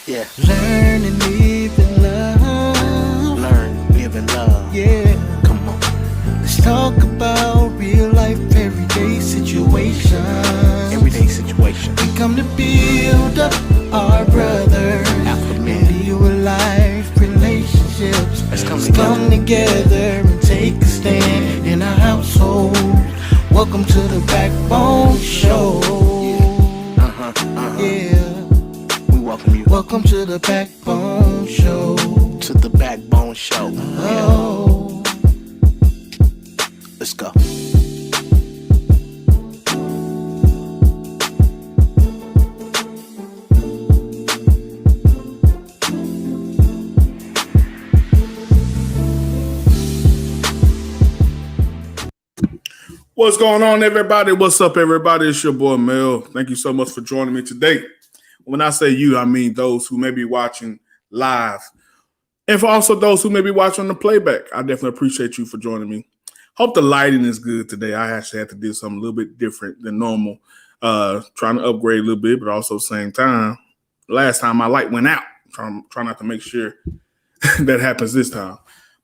Yeah. Learn and live in love. Learn, live, and love. Yeah. Come on. Let's talk about real life, everyday situations. Everyday situation. We come to build up our brothers Alpha and men. deal with life relationships. Let's come together and take a stand in our household. Welcome to the Backbone Show. Yeah. We welcome you Welcome to the Backbone Show. to the Backbone Show. Oh. Let's go. What's going on, everybody? What's up, everybody? It's your boy Mel. Thank you so much for joining me today. When I say you, I mean those who may be watching live, and for also those who may be watching on the playback. I definitely appreciate you for joining me. Hope the lighting is good today. I actually had to do something a little bit different than normal, trying to upgrade a little bit, but also same time. Last time my light went out. Trying not to make sure that happens this time.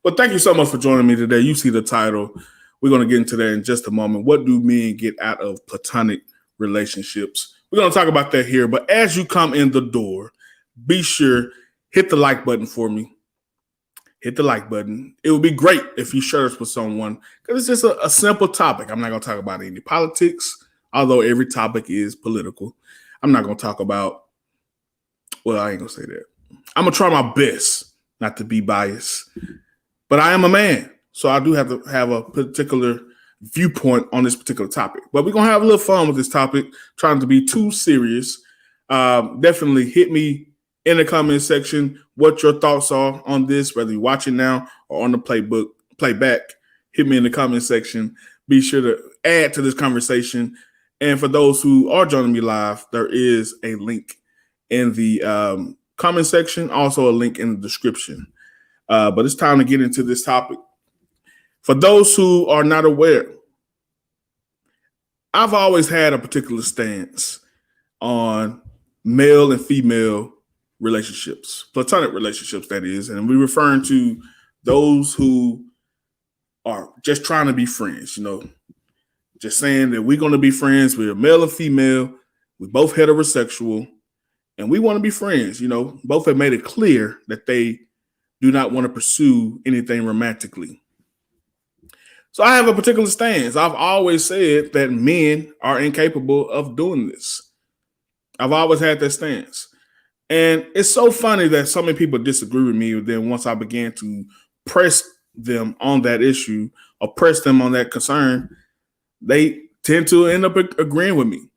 But thank you so much for joining me today. You see the title. We're going to get into that in just a moment. What do men get out of platonic relationships? We're going to talk about that here. But as you come in the door, be sure, hit the like button for me. Hit the like button. It would be great if you share this with someone because it's just a simple topic. I'm not going to talk about any politics, although every topic is political. I'm not going to talk about, well, I ain't going to say that. I'm going to try my best not to be biased, but I am a man. So I do have to have a particular viewpoint on this particular topic. But we're going to have a little fun with this topic, trying to be too serious. Definitely hit me in the comment section what your thoughts are on this, whether you're watching now or on the playback. Hit me in the comment section. Be sure to add to this conversation. And for those who are joining me live, there is a link in the comment section, also a link in the description. But it's time to get into this topic. For those who are not aware, I've always had a particular stance on male and female relationships, platonic relationships, that is. And we're referring to those who are just trying to be friends, just saying that we're going to be friends. We're male and female. We both heterosexual, and we want to be friends. Both have made it clear that they do not want to pursue anything romantically. So I have a particular stance. I've always said that men are incapable of doing this. I've always had that stance. And it's so funny that so many people disagree with me. Then once I began to press them on that issue or press them on that concern, they tend to end up agreeing with me.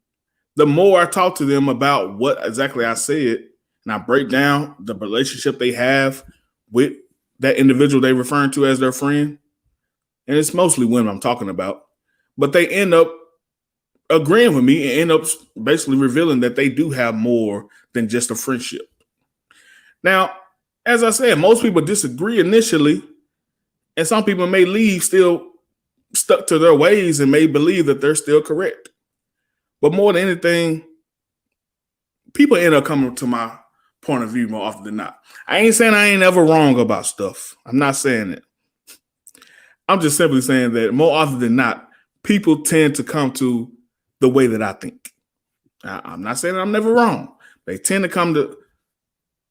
The more I talk to them about what exactly I said, and I break down the relationship they have with that individual they referring to as their friend, and it's mostly women I'm talking about, but they end up agreeing with me and end up basically revealing that they do have more than just a friendship. Now, as I said, most people disagree initially, and some people may leave still stuck to their ways and may believe that they're still correct. But more than anything, people end up coming to my point of view more often than not. I ain't saying I ain't ever wrong about stuff. I'm not saying it. I'm just simply saying that more often than not, people tend to come to the way that I think. I'm not saying I'm never wrong. They tend to come to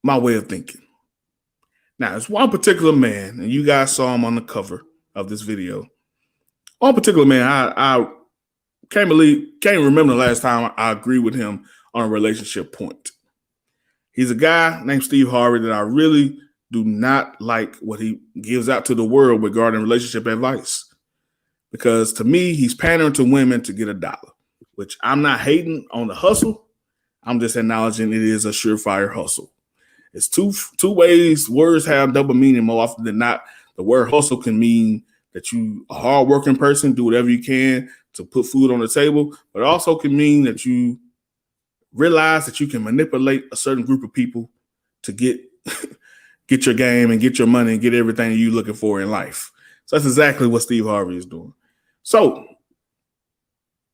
my way of thinking. Now, there's one particular man, and you guys saw him on the cover of this video. One particular man, I can't remember the last time I agreed with him on a relationship point. He's a guy named Steve Harvey that I really do not like what he gives out to the world regarding relationship advice. Because to me, he's pandering to women to get $1, which I'm not hating on the hustle. I'm just acknowledging it is a surefire hustle. It's two ways words have double meaning more often than not. The word hustle can mean that you a hardworking person, do whatever you can to put food on the table, but it also can mean that you realize that you can manipulate a certain group of people to get your game and get your money and get everything you're looking for in life. So that's exactly what Steve Harvey is doing. So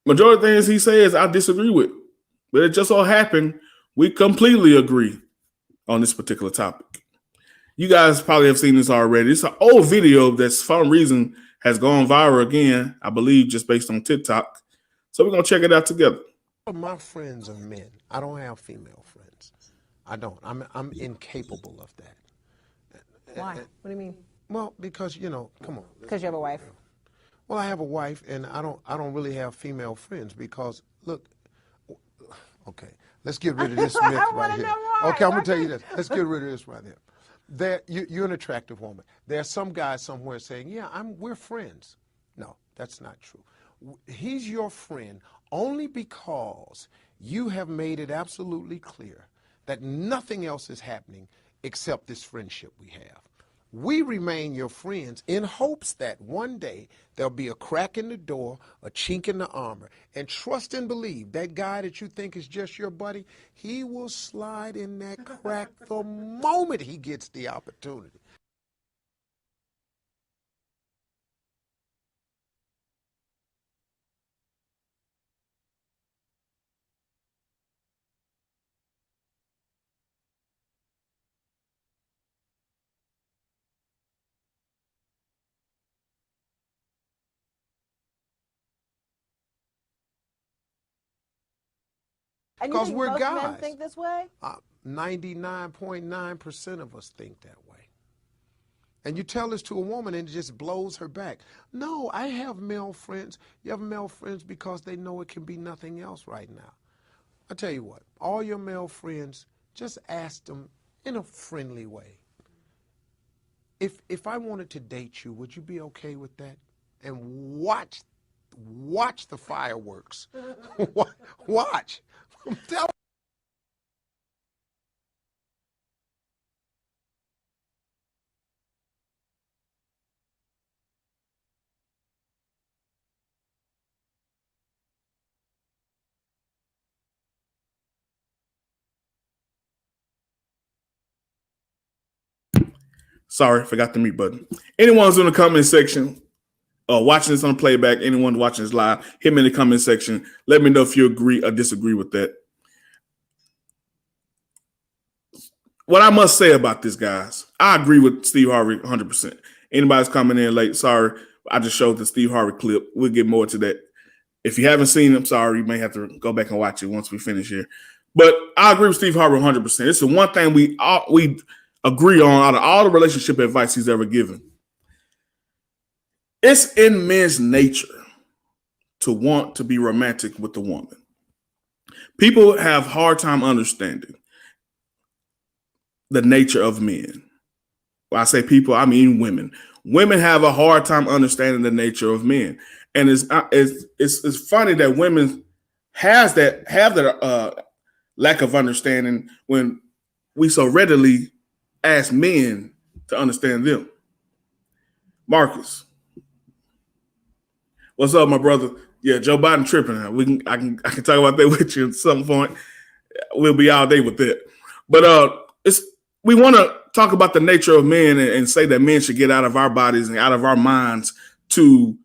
majority of things he says I disagree with, but it just so happened we completely agree on this particular topic. You guys probably have seen this already. It's an old video that for some reason has gone viral again, I believe, just based on TikTok. So we're going to check it out together. My friends are men. I don't have female friends. I don't. I'm incapable of that. Why? What do you mean? Well, because, you know, come on. Because you have a wife. Well, I have a wife, and I don't really have female friends because, look, okay, let's get rid of this myth right here. Okay, I'm gonna tell you this. Let's get rid of this right here. You're an attractive woman. There's some guy somewhere saying, "Yeah, we're friends." No, that's not true. He's your friend only because you have made it absolutely clear that nothing else is happening except this friendship we have. We remain your friends in hopes that one day there'll be a crack in the door, a chink in the armor, and trust and believe that guy that you think is just your buddy, he will slide in that crack the moment he gets the opportunity. And you Because think we're most guys. men think this way? 99.9% of us think that way. And you tell this to a woman and it just blows her back. No, I have male friends. You have male friends because they know it can be nothing else right now. I tell you what, all your male friends, just ask them in a friendly way. If I wanted to date you, would you be okay with that? And watch the fireworks. Watch. Sorry, forgot the mute button. Anyone's in the comment section watching this on playback, anyone watching this live, hit me in the comment section. Let me know if you agree or disagree with that. What I must say about this, guys, I agree with Steve Harvey 100%. Anybody's coming in late, sorry. I just showed the Steve Harvey clip. We'll get more to that. If you haven't seen it, sorry, you may have to go back and watch it once we finish here. But I agree with Steve Harvey 100%. It's the one thing we agree on out of all the relationship advice he's ever given. It's in men's nature to want to be romantic with the woman. People have a hard time understanding the nature of men. When I say people, I mean women. Women have a hard time understanding the nature of men. And it's funny that women have that lack of understanding when we so readily ask men to understand them. Marcus, what's up, my brother? Yeah, Joe Biden tripping. I can talk about that with you at some point. We'll be all day with that. But we want to talk about the nature of men and say that men should get out of our bodies and out of our minds to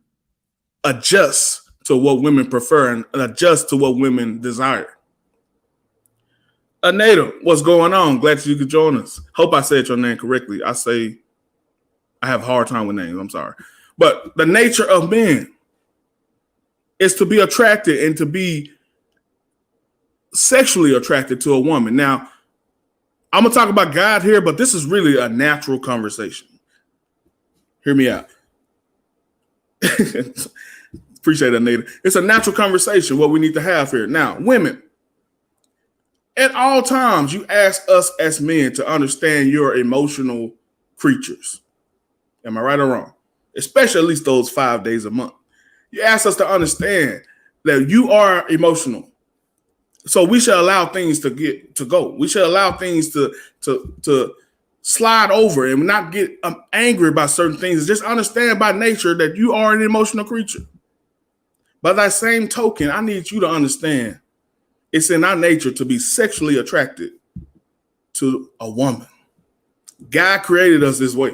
adjust to what women prefer and adjust to what women desire. Anita, what's going on? Glad you could join us. Hope I said your name correctly. I have a hard time with names. I'm sorry. But the nature of men is to be attracted and to be sexually attracted to a woman. Now, I'm going to talk about God here, but this is really a natural conversation. Hear me out. Appreciate that, Anita. It's a natural conversation, what we need to have here. Now, women, at all times, you ask us as men to understand you're emotional creatures. Am I right or wrong? Especially at least those 5 days a month. You ask us to understand that you are emotional. So we should allow things to go. We should allow things to slide over and not get angry about certain things. Just understand by nature that you are an emotional creature. By that same token, I need you to understand it's in our nature to be sexually attracted to a woman. God created us this way.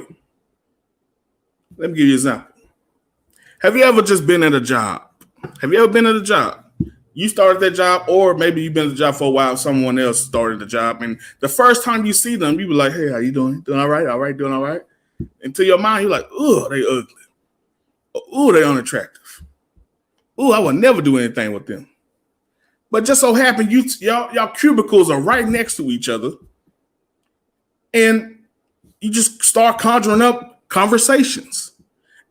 Let me give you an example. Have you ever just been at a job? Have you ever been at a job You started that job, or maybe you've been at the job for a while. Someone else started the job, and the first time you see them, you be like, "Hey, how you doing? Doing all right? All right, doing all right." And to your mind, you're like, "Oh, they ugly. Oh, they unattractive. Oh, I would never do anything with them." But just so happened, y'all cubicles are right next to each other, and you just start conjuring up conversations,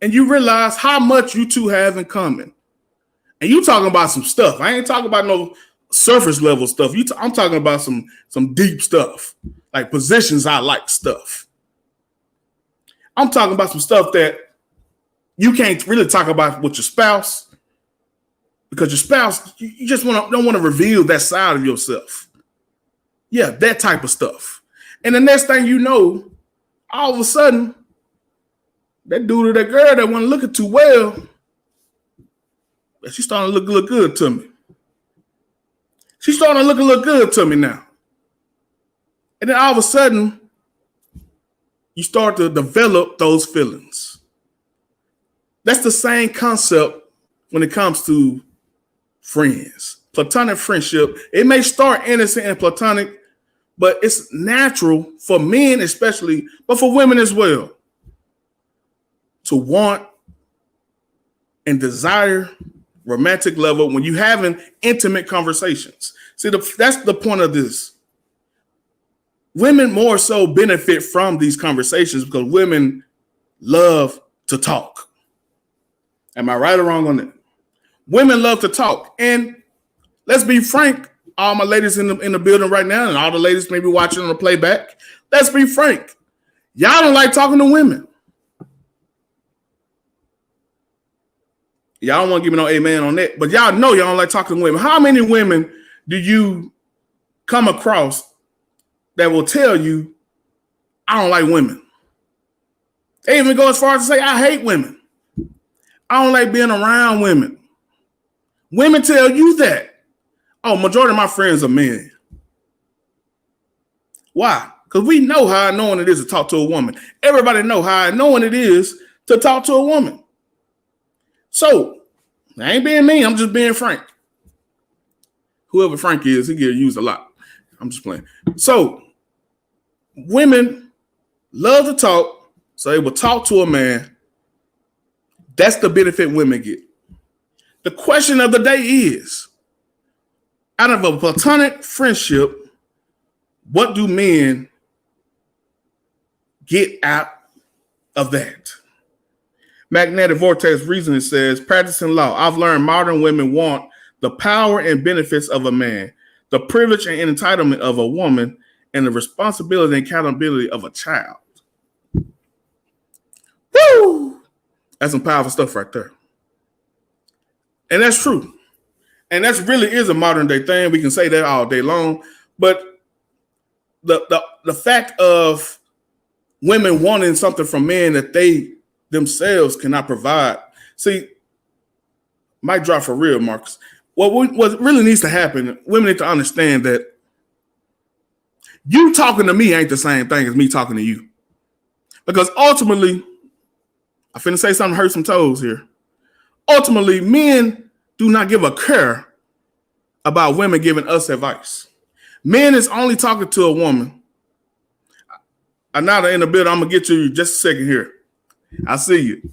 and you realize how much you two have in common. And you talking about some stuff. I ain't talking about no surface level stuff. I'm talking about some deep stuff, like positions I like stuff. I'm talking about some stuff that you can't really talk about with your spouse, because your spouse, you just don't want to reveal that side of yourself. Yeah, that type of stuff. And the next thing you know, all of a sudden, that dude or that girl that wasn't looking too well, she's starting to look good to me. She's starting to look good to me now. And then all of a sudden, you start to develop those feelings. That's the same concept when it comes to friends. Platonic friendship, it may start innocent and platonic, but it's natural for men especially, but for women as well, to want and desire romantic level when you having intimate conversations. See, that's the point of this. Women more so benefit from these conversations because women love to talk. Am I right or wrong on that? Women love to talk. And let's be frank, all my ladies in the building right now, and all the ladies maybe watching on the playback, let's be frank. Y'all don't like talking to women. Y'all don't want to give me no amen on that, but y'all know y'all don't like talking to women. How many women do you come across that will tell you, I don't like women? They even go as far as to say, I hate women. I don't like being around women. Women tell you that. Oh, majority of my friends are men. Why? Because we know how annoying it is to talk to a woman. Everybody know how annoying it is to talk to a woman. So, I ain't being mean. I'm just being frank. Whoever Frank is, he gets used a lot. I'm just playing. So, women love to talk, so they will talk to a man. That's the benefit women get. The question of the day is, out of a platonic friendship, what do men get out of that? Magnetic Vortex Reasoning says, practicing law, I've learned modern women want the power and benefits of a man, the privilege and entitlement of a woman, and the responsibility and accountability of a child. Woo! That's some powerful stuff right there. And that's true. And that really is a modern day thing. We can say that all day long. But the fact of women wanting something from men that they themselves cannot provide. See, might drop for real, Marcus. What really needs to happen, women need to understand that you talking to me ain't the same thing as me talking to you. Because ultimately, I'm finna say something hurt some toes here. Ultimately, men do not give a care about women giving us advice. Men is only talking to a woman. I'm not in the building. I'm going to get to you just a second here. I see you.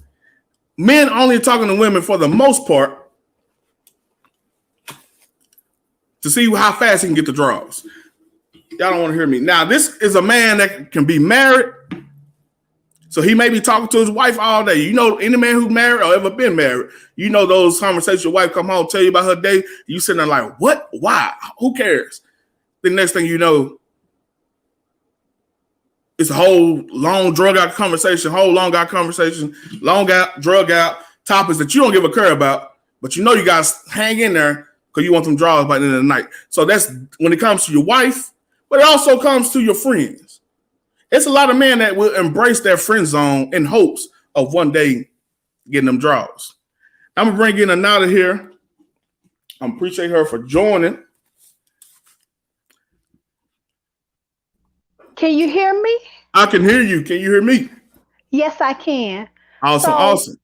Men only talking to women for the most part to see how fast he can get the draws. Y'all don't want to hear me. Now, this is a man that can be married. So he may be talking to his wife all day. You know, any man who's married or ever been married, you know those conversations, your wife come home, tell you about her day. You sitting there like, what? Why? Who cares? The next thing you know, it's a whole long drug out conversation, long out, drug out topics that you don't give a care about, but you know you guys hang in there because you want them draws by the end of the night. So that's when it comes to your wife, but it also comes to your friends. It's a lot of men that will embrace their friend zone in hopes of one day getting them draws. I'm going to bring in Anada here. I appreciate her for joining. Can you hear me? I can hear you. Can you hear me? Yes, I can. Awesome.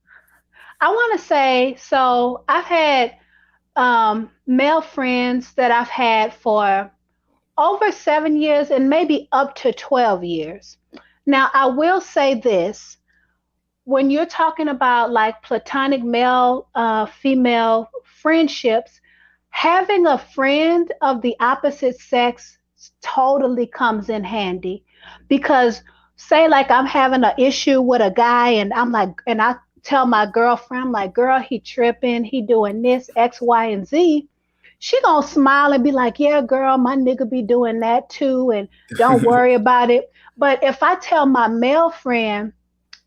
I want to say, so I've had male friends that I've had for over 7 years and maybe up to 12 years. Now, I will say this, when you're talking about like platonic male female friendships, having a friend of the opposite sex totally comes in handy. Because say like I'm having an issue with a guy and I'm like, and I tell my girlfriend, I'm like, girl, he tripping, he doing this X, Y, and Z. She gonna smile and be like, yeah, girl, my nigga be doing that too, and don't worry about it. But if I tell my male friend,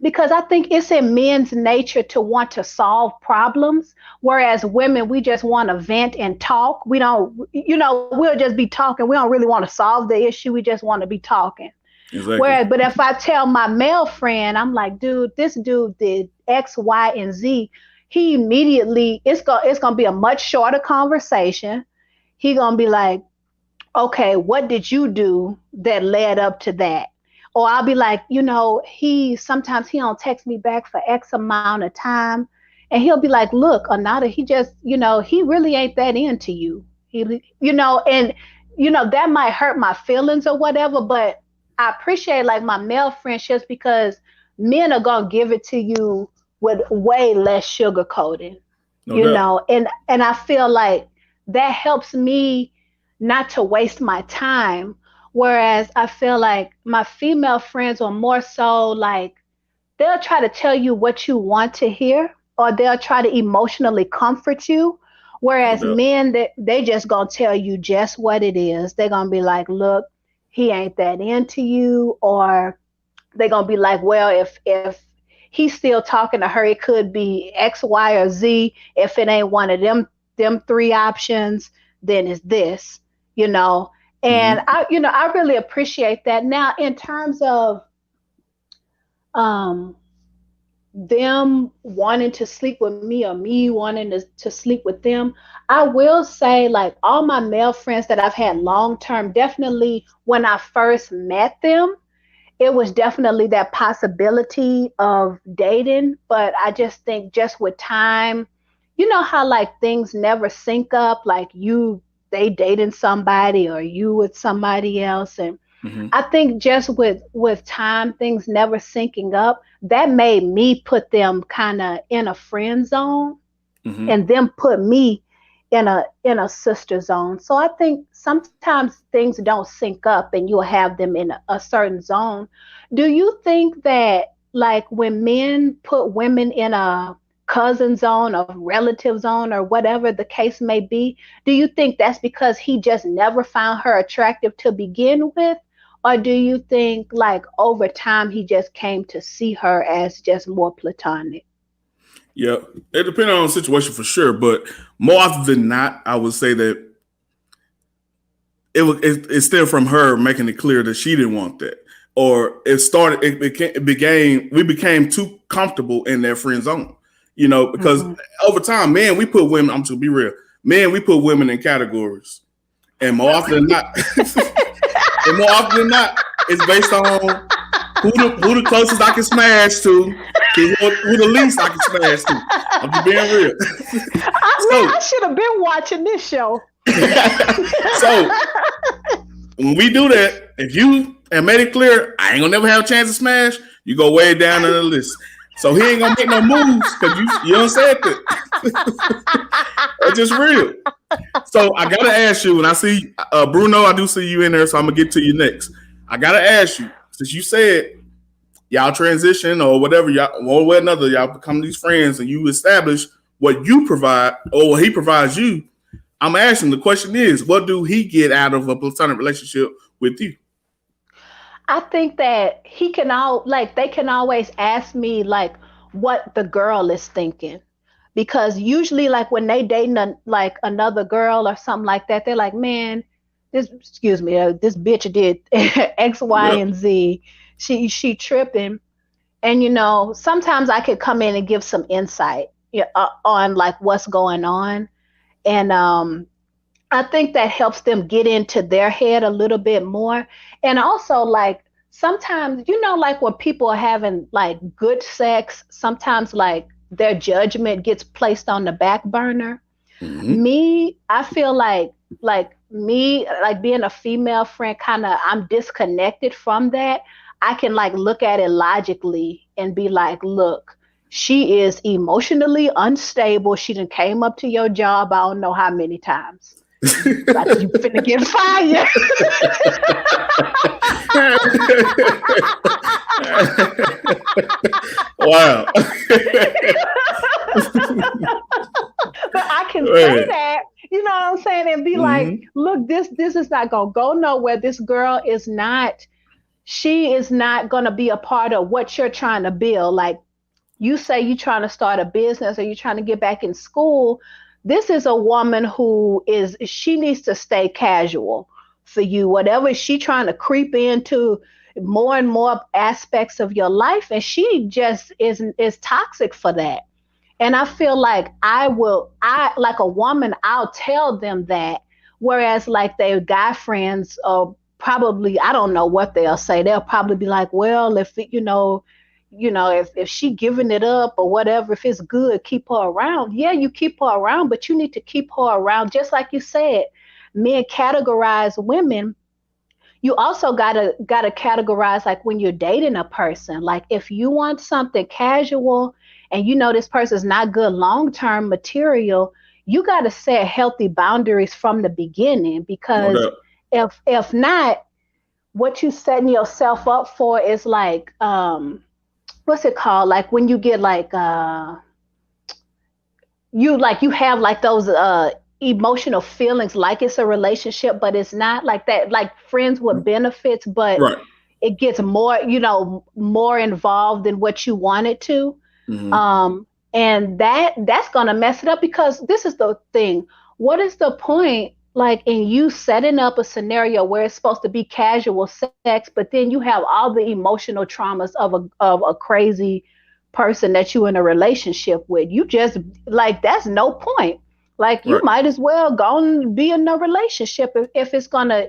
because I think it's in men's nature to want to solve problems, whereas women, we just want to vent and talk. We don't, we'll just be talking. We don't really want to solve the issue. We just want to be talking. Exactly. Whereas, but if I tell my male friend, I'm like, dude, this dude did X, Y, and Z. He immediately, it's gonna be a much shorter conversation. He gonna be like, okay, what did you do that led up to that? Or I'll be like, he sometimes he don't text me back for X amount of time. And he'll be like, look, Anada, he just, he really ain't that into you. That might hurt my feelings or whatever, but I appreciate like my male friendships because men are gonna give it to you with way less sugarcoating, No doubt. and I feel like that helps me not to waste my time. Whereas I feel like my female friends are more so like they'll try to tell you what you want to hear or they'll try to emotionally comfort you. No Whereas doubt. men, they just gonna tell you just what it is. They're gonna be like, look, he ain't that into you, or they're gonna be like, well, if he's still talking to her, it could be X, Y, or Z. If it ain't one of them three options, then it's this, you know. And Hmm. I really appreciate that. Now, in terms of um, them wanting to sleep with me or me wanting to sleep with them, I will say, like, all my male friends that I've had long term, definitely when I first met them, it was definitely that possibility of dating. But I just think just with time, you know how like things never sync up, like they dating somebody or you with somebody else. And Hmm. I think just with time, things never syncing up, that made me put them kind of in a friend zone Hmm. and them put me in a sister zone. So I think sometimes things don't sync up and you'll have them in a certain zone. Do you think that like when men put women in a cousin zone or relative zone or whatever the case may be, do you think that's because he just never found her attractive to begin with? Or do you think like over time he just came to see her as just more platonic? Yeah, it depends on the situation for sure, but more often than not, I would say that it stemmed from her making it clear that she didn't want that, or we became too comfortable in that friend zone, because Hmm. over time, man, we put women. I'm to be real, man, we put women in categories, and more often than not, and more often than not, it's based on who the closest I can smash to who the least I can smash to. I'm just being real. I So, should have been watching this show. so when we do that, if you and made it clear, I ain't gonna never have a chance to smash, you go way down on the list. So he ain't gonna make no moves because you don't say that. It's just real. So I gotta ask you, and I see Bruno, I do see you in there, so I'm gonna get to you next. I gotta ask you, since you said y'all transition or whatever, y'all one way or another, y'all become these friends and you establish what you provide or what he provides you. I'm asking the question is, what do he get out of a platonic relationship with you? I think that he can all like they can always ask me like what the girl is thinking. Because usually like when they dating like another girl or something like that, they're like, man, this bitch did X, Y, Yep. and Z. She tripping. And sometimes I could come in and give some insight, yeah, on like what's going on. And I think that helps them get into their head a little bit more. And also, like, sometimes, like when people are having like good sex, sometimes like their judgment gets placed on the back burner. Me, I feel like me, like being a female friend, kind of, I'm disconnected from that. I can like look at it logically and be like, look, she is emotionally unstable. She done came up to your job I don't know how many times. You finna get fired. Wow. But I can say that, you know what I'm saying, and be like, look, this is not gonna go nowhere. This girl is not, she is not gonna be a part of what you're trying to build. Like you say you're trying to start a business or you're trying to get back in school. This is a woman who is, she needs to stay casual for you. Whatever she trying to creep into more and more aspects of your life, and she just is toxic for that. And I feel like I like a woman, I'll tell them that. Whereas like their guy friends, probably, I don't know what they'll say. They'll probably be like, well, if it, if she giving it up or whatever, if it's good, keep her around. Yeah, you keep her around, but you need to keep her around. Just like you said, men categorize women. You also gotta categorize, like when you're dating a person, like if you want something casual and you know this person's not good long-term material, you got to set healthy boundaries from the beginning, because if not, what you setting yourself up for is like, what's it called? Like when you get like, you have like those emotional feelings like it's a relationship, but it's not like that, like friends with benefits, but it gets more, more involved than what you want it to. And that's gonna mess it up, because this is the thing. What is the point, like in you setting up a scenario where it's supposed to be casual sex, but then you have all the emotional traumas of a crazy person that you in a relationship with? You just like, that's no point. Like you might as well go and be in a relationship if it's gonna,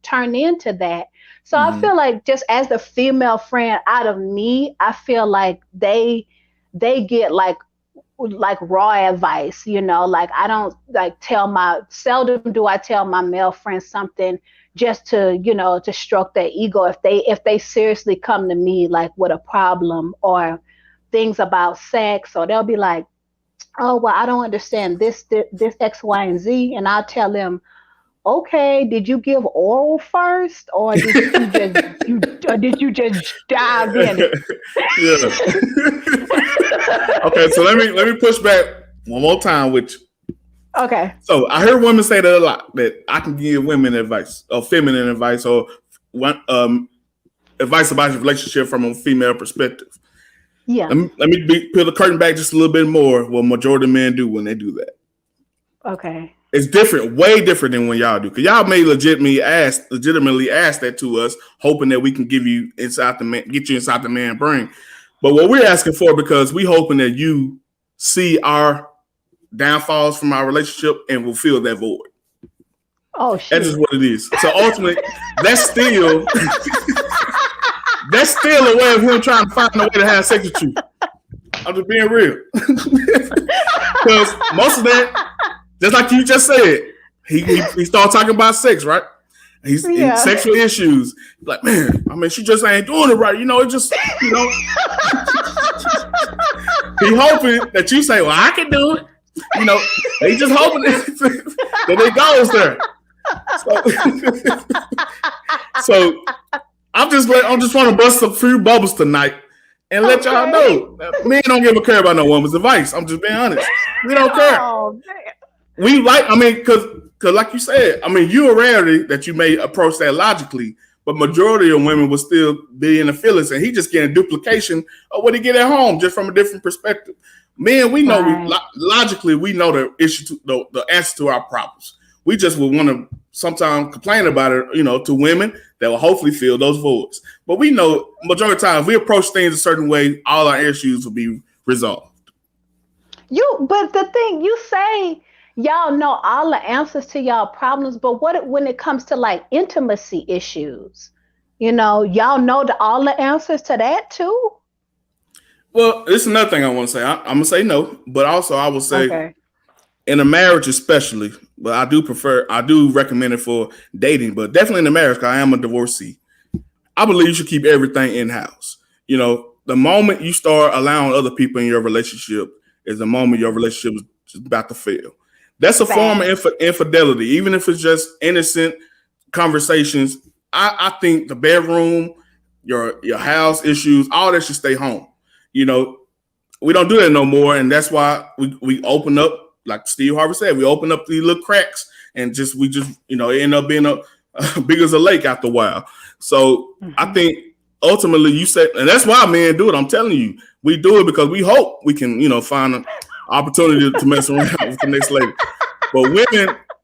turn into that. So I feel like, just as the female friend out of me, I feel like they get like raw advice, like I don't like seldom do I tell my male friends something just to, to stroke their ego. If they seriously come to me like with a problem or things about sex, or they'll be like, oh, well, I don't understand this X, Y, and Z. And I'll tell them, okay, did you give oral first, or did you just dive in it? Okay, so let me push back one more time with you. Okay. So I hear women say that a lot, that I can give women advice or feminine advice or advice about your relationship from a female perspective. Yeah. Let me peel the curtain back just a little bit more. What majority of men do when they do that. Okay. It's different, way different than when y'all do. Because y'all may legitimately ask that to us, hoping that we can get you inside the man brain. But what we're asking for, because we hoping that you see our downfalls from our relationship and will fill that void. Oh shit. That's just what it is. So ultimately, that's still a way of him trying to find a way to have sex with you. I'm just being real. Because most of that, just like you just said, he started talking about sex, right? He's in sexual issues. Like, man, I mean, she just ain't doing it right. It just, he hoping that you say, well, I can do it. They just hoping that it goes there. So I'm just trying to bust a few bubbles tonight and let y'all know that men don't give a care about no woman's advice. I'm just being honest. We don't care. Oh, man. We because like you said, you're a rarity that you may approach that logically, but majority of women will still be in the feelings, and he just getting a duplication of what he get at home, just from a different perspective. Men, we know logically we know the issue, the answer to our problems. We just would want to sometimes complain about it, to women that will hopefully fill those voids. But we know majority of the time, if we approach things a certain way, all our issues will be resolved. But the thing you say, y'all know all the answers to y'all problems, but when it comes to like intimacy issues, y'all know all the answers to that too? Well, it's another thing I want to say. I'm going to say no, but also I will say in a marriage especially, but I do recommend it for dating, but definitely in a marriage, because I am a divorcee. I believe you should keep everything in-house. You know, the moment you start allowing other people in your relationship is the moment your relationship is about to fail. That's a form of infidelity, even if it's just innocent conversations. I think the bedroom, your house issues, all that should stay home. You know, we don't do that no more, and that's why we open up, like Steve Harvey said, we open up these little cracks, and we just it end up being a big as a lake after a while. So I think ultimately you said, and that's why men do it. I'm telling you, we do it because we hope we can, find an opportunity to mess around with the next lady. But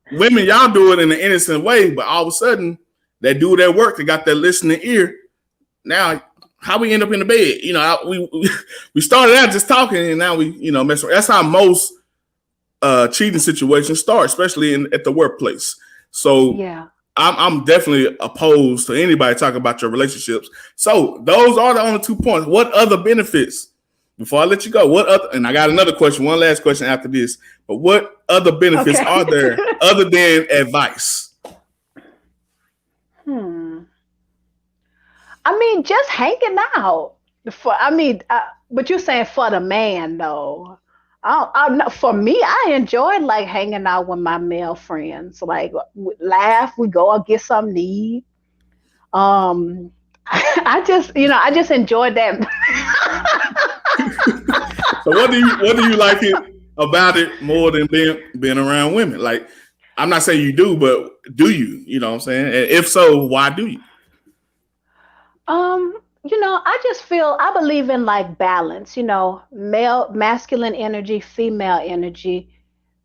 women, y'all do it in an innocent way, but all of a sudden they do their work. They got that listening ear. Now, how we end up in the bed? We started out just talking, and now we, mess around. That's how most cheating situations start, especially at the workplace. So yeah. I'm definitely opposed to anybody talking about your relationships. So those are the only 2 points. What other benefits? Before I let you go, and I got another question, one last question after this, but what other benefits are there other than advice? I mean, just hanging out. But you're saying for the man, though. For me, I enjoy like hanging out with my male friends. Like, we laugh, we go out get something to eat. I just enjoyed that. So what do you like about it more than being around women? Like, I'm not saying you do, but do you? You know what I'm saying? And if so, why do you? I just I believe in like balance, masculine energy, female energy.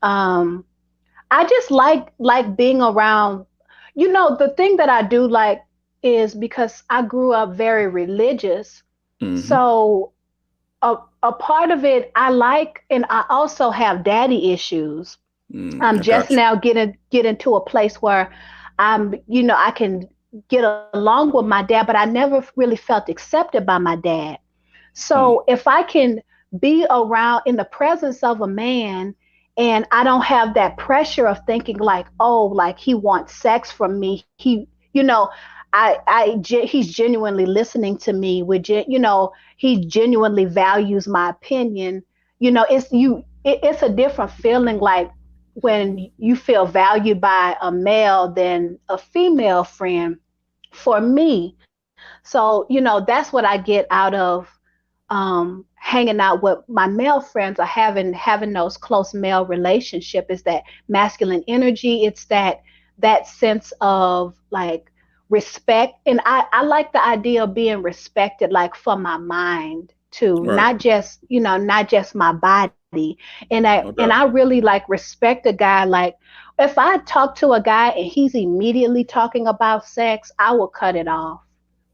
I just like being around, the thing that I do like is because I grew up very religious. Mm-hmm. So a part of it I like, and I also have daddy issues. I'm just now getting to a place where I can get along with my dad, but I never really felt accepted by my dad. So if I can be around in the presence of a man and I don't have that pressure of thinking like, oh, like he wants sex from me. He's genuinely listening to me he genuinely values my opinion. It's a different feeling like when you feel valued by a male than a female friend for me. So, that's what I get out of hanging out with my male friends or having those close male relationship is that masculine energy. It's that sense of like respect. And I like the idea of being respected, like for my mind too, right. not just my body. And I really like respect a guy. Like if I talk to a guy and he's immediately talking about sex, I will cut it off.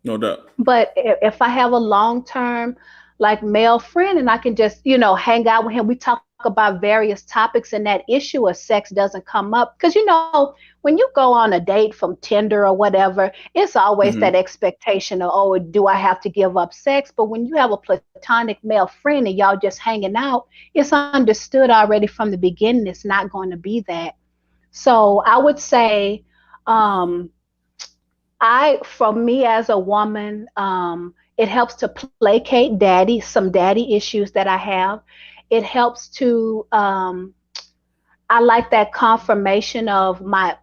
No doubt. But if I have a long-term like male friend and I can just, hang out with him, we talk about various topics and that issue of sex doesn't come up. Because, when you go on a date from Tinder or whatever, it's always that expectation of, oh, do I have to give up sex? But when you have a platonic male friend and y'all just hanging out, it's understood already from the beginning it's not going to be that. So I would say, for me as a woman, it helps to placate some daddy issues that I have. It helps to, I like that confirmation of my,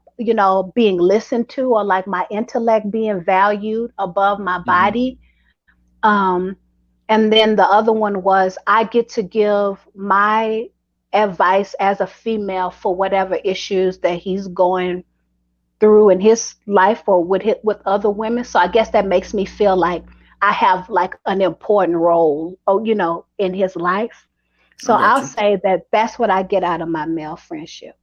being listened to, or like my intellect being valued above my body. And then the other one was I get to give my advice as a female for whatever issues that he's going through in his life or with other women. So I guess that makes me feel like I have like an important role, in his life. So I'll say that's what I get out of my male friendships.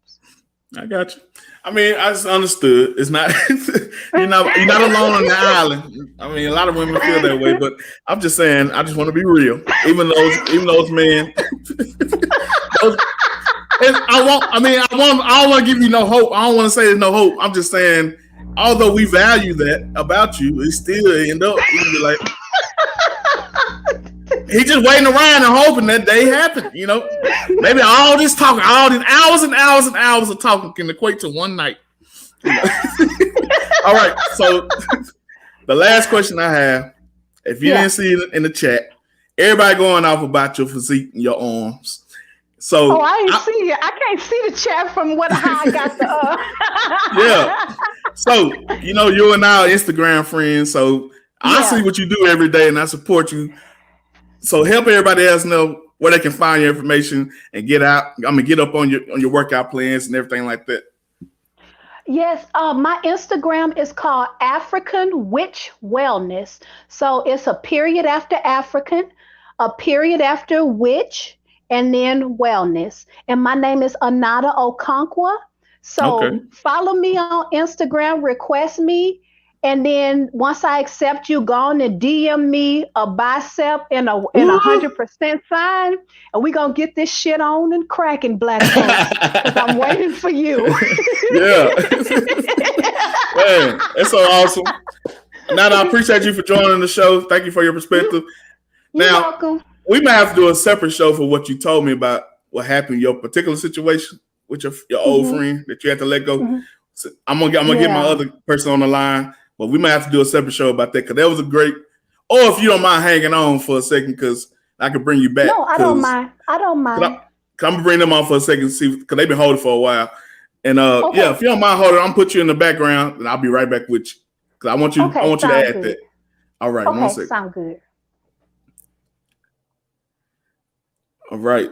I got you. I mean, I just understood. It's not you're not alone on the island. I mean, a lot of women feel that way, but I'm just saying, I just want to be real. Even those men. I don't want to give you no hope. I don't want to say there's no hope. I'm just saying, although we value that about you, it still end up like He just waiting around and hoping that day happen. You know, maybe all this talking, all these hours and hours and hours of talking can equate to one night. You know? All right, so the last question I have, if you didn't see it in the chat, everybody going off about your physique and your arms. So I ain't see it. I can't see the chat from how I got the. Yeah. So you and I are Instagram friends. So I see what you do every day, and I support you. So help everybody else know where they can find your information and get up on your workout plans and everything like that. Yes, my Instagram is called African Witch Wellness. So it's a period after African, a period after witch, and then wellness. And my name is Anada Okonkwo. So follow me on Instagram, request me. And then once I accept you, go on and DM me a bicep and a 100% sign. And we're going to get this shit on and cracking, black folks. Because I'm waiting for you. Yeah. Man, that's so awesome. Nada, I appreciate you for joining the show. Thank you for your perspective. You're welcome. We might have to do a separate show for what you told me about what happened in your particular situation with your old friend that you had to let go. Mm-hmm. So I'm gonna get my other person on the line, but we might have to do a separate show about that because that was a great. Or if you don't mind hanging on for a second, because I could bring you back. No, I don't mind. I'm gonna bring them on for a second, see because they've been holding for a while. And if you don't mind holding, I'm gonna put you in the background, and I'll be right back with you because I want you to add that. All right, 1 second. Sound good. All right.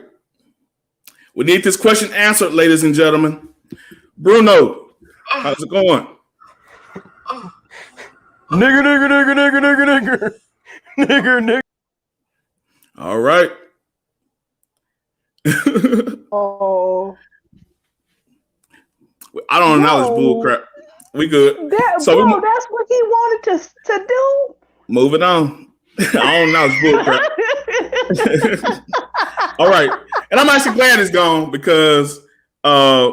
We need this question answered, ladies and gentlemen. Bruno, how's it going? Nigger. All right. I don't know. It's bull crap. We good. That's what he wanted to do. Moving on. I don't know. It's bull crap. All right. And I'm actually glad it's gone because I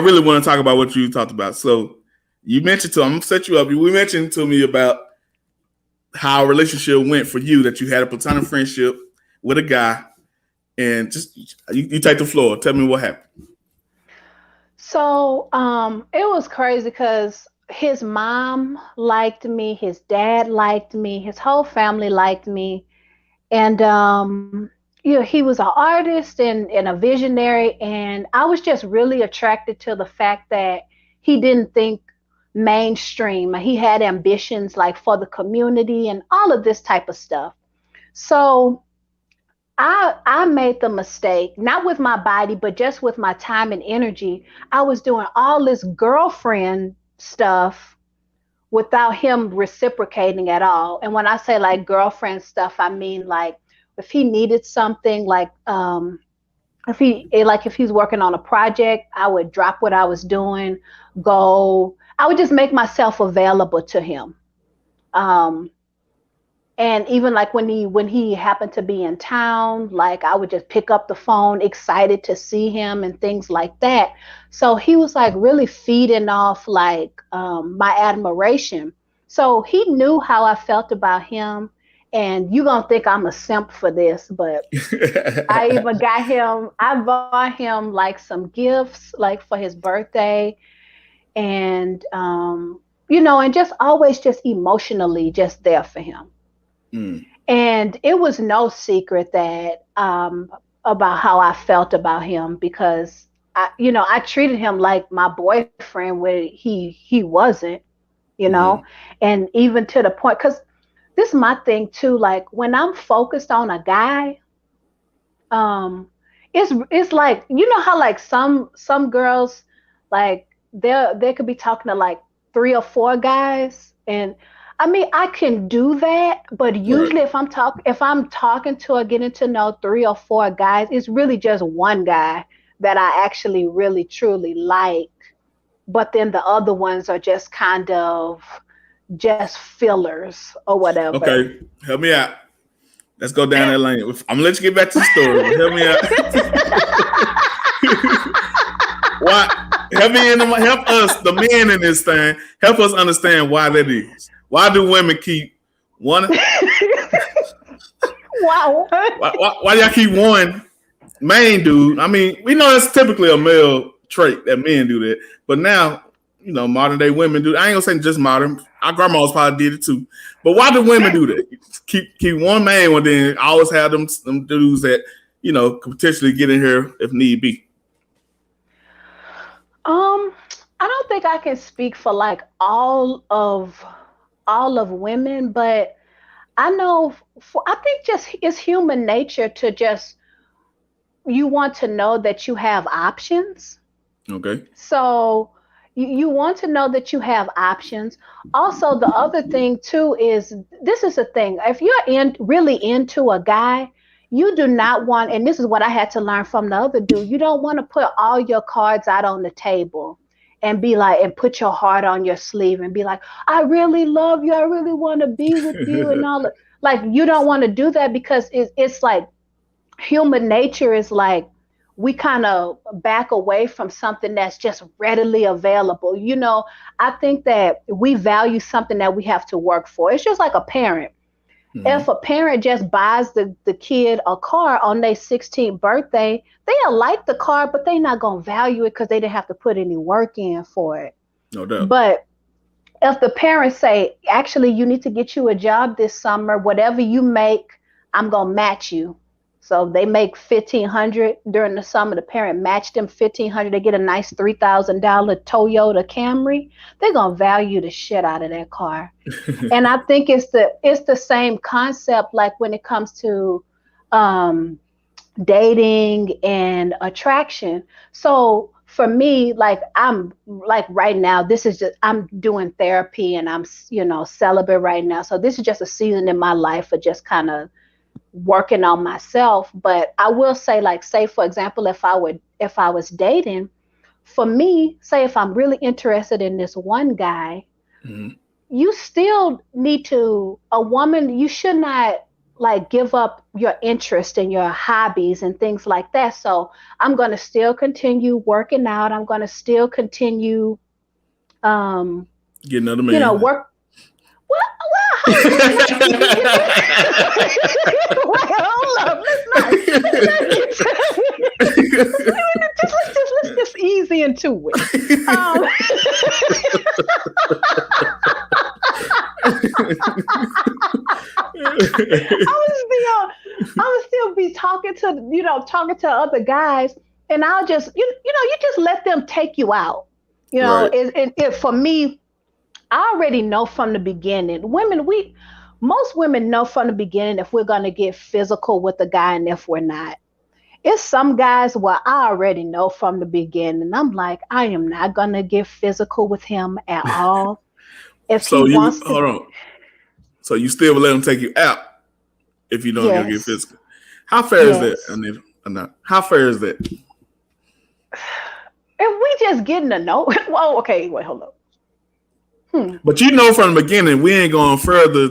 really want to talk about what you talked about. So you mentioned I'm going to set you up. We mentioned to me about how a relationship went for you, that you had a platonic friendship with a guy, and just you take the floor. Tell me what happened. So it was crazy because his mom liked me, his dad liked me, his whole family liked me. And he was an artist and a visionary, and I was just really attracted to the fact that he didn't think mainstream. He had ambitions like for the community and all of this type of stuff. So I made the mistake, not with my body, but just with my time and energy. I was doing all this girlfriend stuff without him reciprocating at all. And when I say like girlfriend stuff, I mean like if he needed something, like if he's working on a project, I would drop what I was doing, go. I would just make myself available to him. And even like when he happened to be in town, like I would just pick up the phone, excited to see him and things like that. So he was like really feeding off like my admiration. So he knew how I felt about him. And you're going to think I'm a simp for this, but I even I bought him like some gifts like for his birthday. And, and just always just emotionally just there for him. Mm. And it was no secret that about how I felt about him because I treated him like my boyfriend when he wasn't, and even to the point, because this is my thing too. Like when I'm focused on a guy, it's like, how like some girls, like they could be talking to like 3 or 4 guys, and I mean, I can do that, but usually if I'm talking to or getting to know 3 or 4 guys, it's really just one guy that I actually really truly like. But then the other ones are just kind of just fillers or whatever. Okay, help me out. Let's go down that lane. I'm gonna let you get back to the story. Help me out. Why? Help us, the men in this thing. Help us understand why that is. Why do women keep wanting? Wow. Why y'all keep one main dude? I mean, we know it's typically a male trait that men do that, but now, modern day women do. I ain't gonna say just modern. Our grandmas probably did it too. But why do women do that? Keep one main one, then always have them dudes that could potentially get in here if need be. I don't think I can speak for like all of women, but I know I think just it's human nature to just you want to know that you have options. Okay. So you want to know that you have options. Also, the other thing too is this is the thing. If you're really into a guy, you do not want, and this is what I had to learn from the other dude, you don't want to put all your cards out on the table and be like, and put your heart on your sleeve and be like, I really love you. I really want to be with you and all that. Like, you don't want to do that because it's like human nature is like, we kind of back away from something that's just readily available. I think that we value something that we have to work for. It's just like a parent. Mm-hmm. If a parent just buys the kid a car on their 16th birthday, they'll like the car, but they're not going to value it because they didn't have to put any work in for it. No doubt. But if the parents say, actually, you need to get you a job this summer, whatever you make, I'm going to match you. So they make $1,500 during the summer. The parent matched them $1,500. They get a nice $3,000 Toyota Camry. They're gonna value the shit out of that car. And I think it's the same concept. Like when it comes to dating and attraction. So for me, like I'm like right now, this is just I'm doing therapy and I'm celibate right now. So this is just a season in my life of just kind of working on myself. But I will say, like, say for example, if I was dating, for me, say if I'm really interested in this one guy, mm-hmm. you still need to, a woman, you should not like give up your interest in your hobbies and things like that. So I'm going to still continue working out. I'm going to still continue getting another man. Work. Wait, hold up. Let's just ease into it. I would still be talking to other guys, and I'll just you just let them take you out. Right. For me, I already know from the beginning. Most women know from the beginning if we're going to get physical with a guy and if we're not. It's some guys where I already know from the beginning. I'm like, I am not going to get physical with him at all. Hold on. So you still will let him take you out if you don't going to get physical. How fair is that, Anita? How fair is that? If we just getting to know, well, okay, wait, hold up. But from the beginning, we ain't going further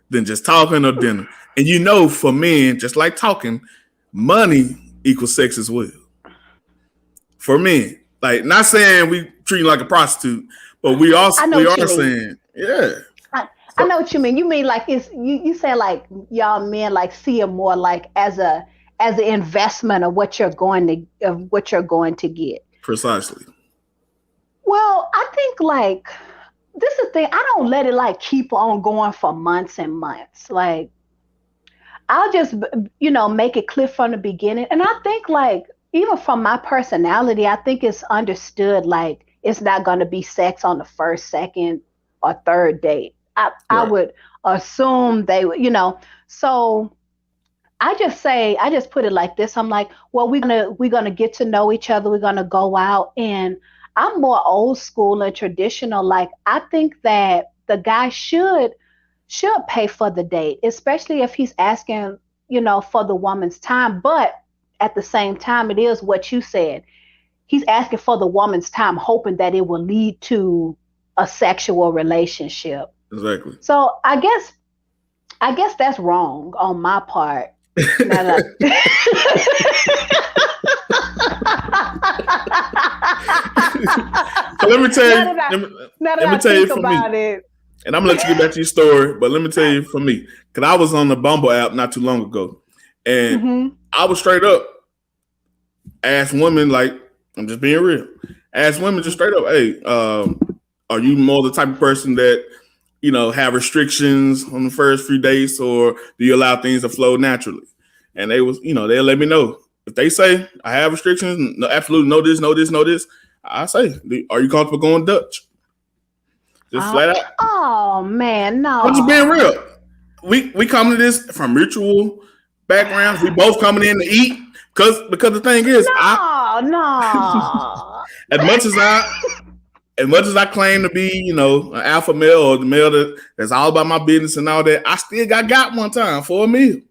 than just talking or dinner. And for men, just like talking, money equals sex as well. For men, like not saying we treat you like a prostitute, but we are saying, yeah. I know what you mean. You mean like it's you say like y'all men like see it more like as an investment of what you're going to get. Precisely. Well, I think like. This is the thing. I don't let it like keep on going for months and months. Like I'll just, make it clear from the beginning. And I think like, even from my personality, I think it's understood. Like it's not going to be sex on the first, second or third date. I would assume they would, so I just put it like this. I'm like, well, we're going to get to know each other. We're going to go out, and I'm more old school and traditional. Like I think that the guy should pay for the date, especially if he's asking, for the woman's time. But at the same time, it is what you said. He's asking for the woman's time, hoping that it will lead to a sexual relationship. Exactly. So I guess that's wrong on my part. Let me tell you for me. And I'm gonna let you get back to your story, but let me tell you for me, because I was on the Bumble app not too long ago, And Mm-hmm. I was straight up ask women, like, I'm just being real. Ask women just straight up, hey, are you more the type of person that, have restrictions on the first few dates, or do you allow things to flow naturally? And they'll let me know. If they say I have restrictions, no, absolutely no this, no this, no this, I say, are you comfortable going Dutch? Just flat out. Oh man, I'm just being no. real. We come to this from mutual backgrounds. We both coming in to eat because the thing is, No, no. as much as I claim to be, an alpha male or the male that's all about my business and all that, I still got one time for a meal.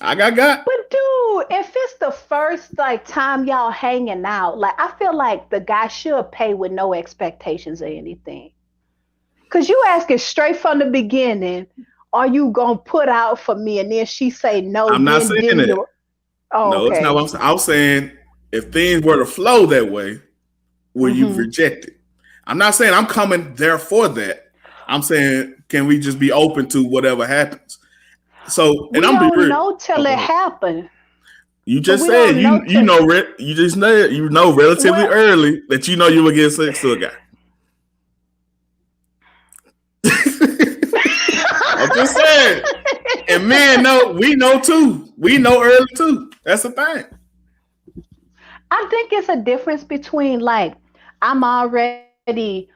I got. But dude, if it's the first time y'all hanging out, I feel like the guy should pay with no expectations or anything. Cause you ask it straight from the beginning, are you gonna put out for me? And then she say no. I'm not saying that. Oh, no, okay. it's not what I'm saying. I was saying if things were to flow that way, will you reject it? I'm not saying I'm coming there for that. I'm saying, can we just be open to whatever happens? So, and I'm don't know till it happens. You just said you know relatively early that you would get sex to a guy. I'm just saying. And men we know too. We know early too. That's the thing. I think it's a difference between I'm already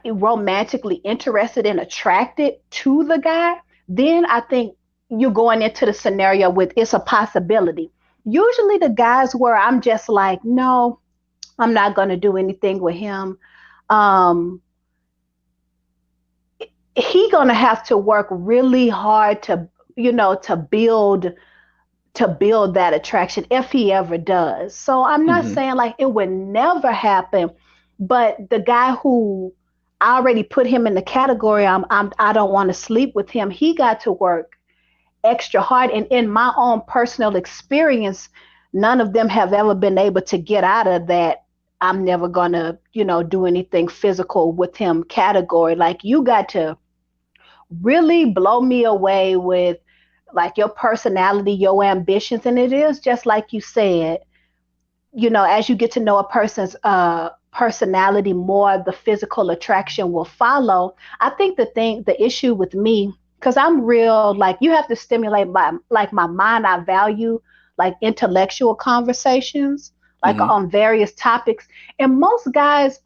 romantically interested and attracted to the guy. Then I think you're going into the scenario with it's a possibility. Usually the guys where I'm just like, no, I'm not going to do anything with him. He gonna have to work really hard to build that attraction if he ever does. So I'm not saying it would never happen, but the guy who I already put him in the category I don't want to sleep with him, he got to work extra hard. And in my own personal experience, none of them have ever been able to get out of that I'm never gonna do anything physical with him category. You got to really blow me away with your personality, your ambitions. And it is just like you said, as you get to know a person's personality more, the physical attraction will follow. I think the issue with me, because I'm real, you have to stimulate my mind. I value intellectual conversations on various topics. And most guys,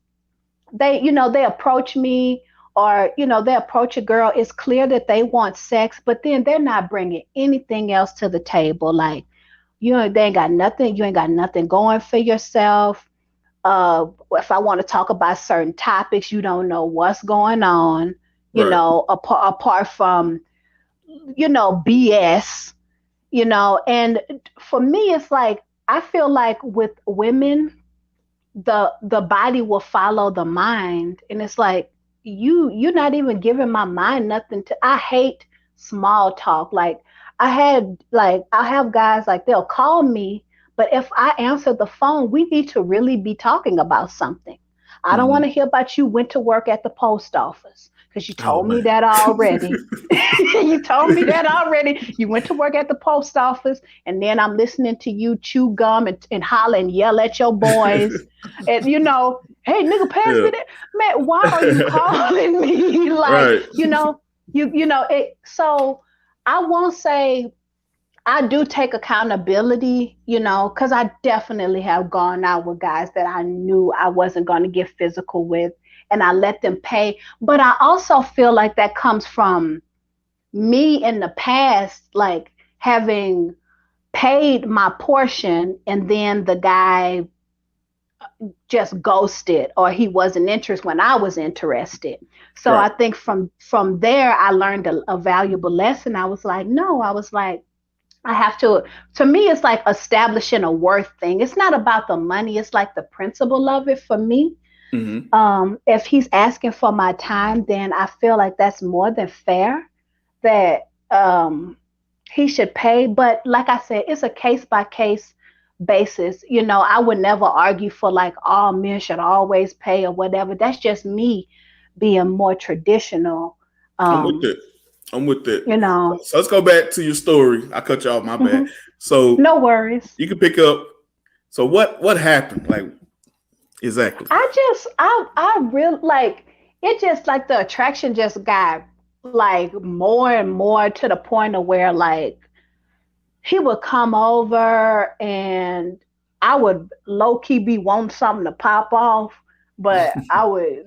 they approach me, or they approach a girl. It's clear that they want sex, but then they're not bringing anything else to the table. They ain't got nothing. You ain't got nothing going for yourself. If I want to talk about certain topics, you don't know what's going on. Apart from BS. And for me, it's I feel like with women, the body will follow the mind, and it's you're not even giving my mind nothing to. I hate small talk. I have guys they'll call me, but if I answer the phone, we need to really be talking about something. I don't want to hear about you went to work at the post office, because you told me that already. You told me that already. You went to work at the post office, and then I'm listening to you chew gum and holler and yell at your boys. And hey, nigga, pass me that. Man, why are you calling me? Right. So I won't say I do take accountability, because I definitely have gone out with guys that I knew I wasn't going to get physical with, and I let them pay. But I also feel like that comes from me in the past, having paid my portion, and then the guy just ghosted, or he wasn't interested when I was interested. So right. I think from there, I learned a valuable lesson. I was like, I have to me, it's establishing a worth thing. It's not about the money. It's the principle of it for me. If he's asking for my time, then I feel like that's more than fair that he should pay. But like I said, it's a case by case basis. I would never argue for all men should always pay or whatever. That's just me being more traditional. I'm with it. I'm with that. You know. So let's go back to your story. I cut you off, my bad. Mhm. So No worries. you can pick up. So what happened? Like exactly. I really like it. Just like the attraction just got like more and more to the point of where like he would come over and I would low key be wanting something to pop off, but I would.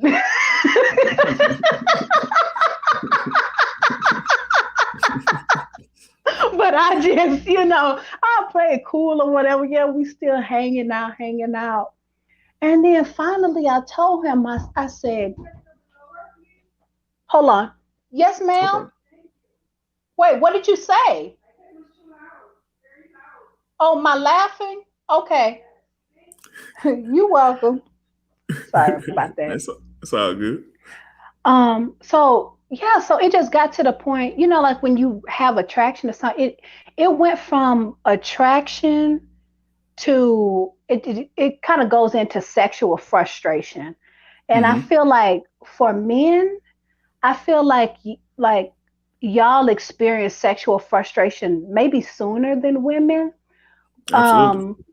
But I just, I play it cool or whatever. Yeah, we still hanging out, hanging out. And then finally I told him, I said, hold on. Yes, ma'am. Okay. Wait, what did you say? Oh, my laughing? Okay. You're welcome. Sorry about that. That's all good. So yeah, so it just got to the point, like when you have attraction to something, it went from attraction to it kind of goes into sexual frustration. And I Mm-hmm. feel like for men, I feel like y'all experience sexual frustration maybe sooner than women. Absolutely. Um,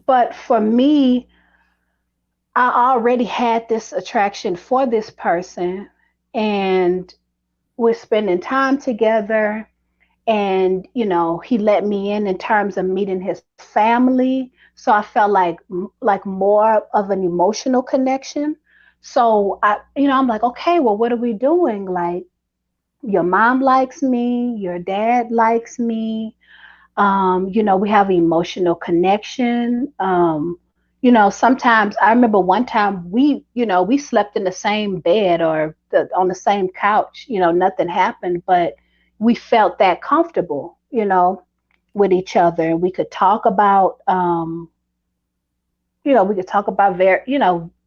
but for me, I already had this attraction for this person, and we're spending time together. And he let me in terms of meeting his family, so I felt like more of an emotional connection. So I'm like, okay, well, what are we doing? Like, your mom likes me, your dad likes me. We have emotional connection. Sometimes I remember one time we slept in the same bed or on the same couch. Nothing happened, but we felt that comfortable, with each other. And we could talk about, very,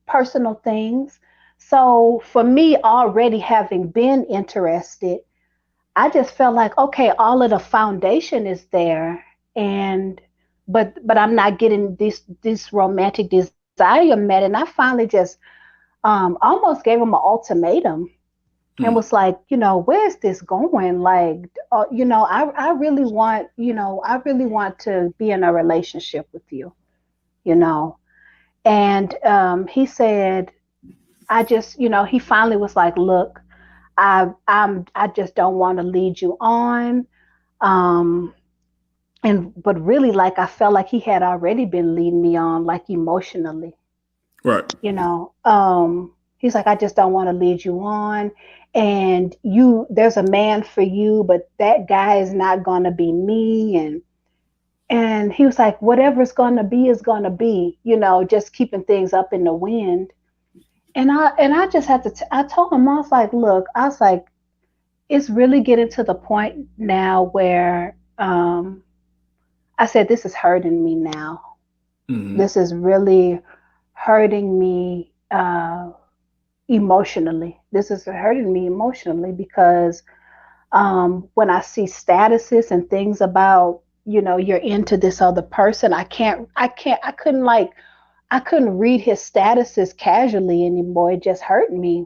personal things. So for me, already having been interested, I just felt like, okay, all of the foundation is there, and but I'm not getting this romantic desire met, and I finally just almost gave him an ultimatum and Hmm. was like, where's this going? Like, I really want to be in a relationship with you, you know. And he said, he finally was like, look, I just don't want to lead you on. Um, but really, like, I felt like he had already been leading me on, like, emotionally, Right. you know. He's like, I just don't want to lead you on. And there's a man for you, but that guy is not going to be me. And he was like, whatever's going to be is going to be, just keeping things up in the wind. And I just had to, I told him, I was like, it's really getting to the point now where, I said, this is hurting me now. Hmm. This is really hurting me emotionally. This is hurting me emotionally because when I see statuses and things about, you're into this other person, I couldn't read his statuses casually anymore. It just hurt me.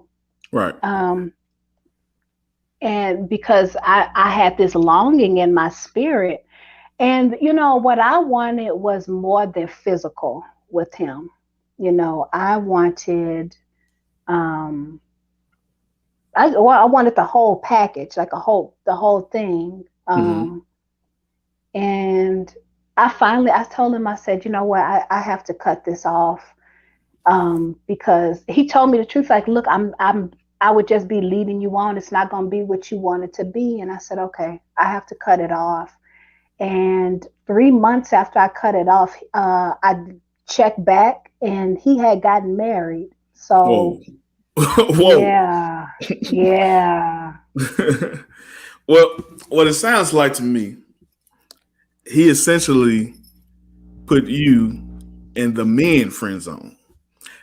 Right. Um, and because I had this longing in my spirit. And what I wanted was more than physical with him. I wanted um I wanted the whole package, like the whole thing. Hmm. And I told him, I said, you know what, I have to cut this off. Because he told me the truth, like, look, I would just be leading you on. It's not gonna be what you want it to be. And I said, okay, I have to cut it off. And 3 months after I cut it off, I checked back and he had gotten married. Whoa. So, Whoa. yeah, yeah. Well, what it sounds like to me, he essentially put you in the men friend zone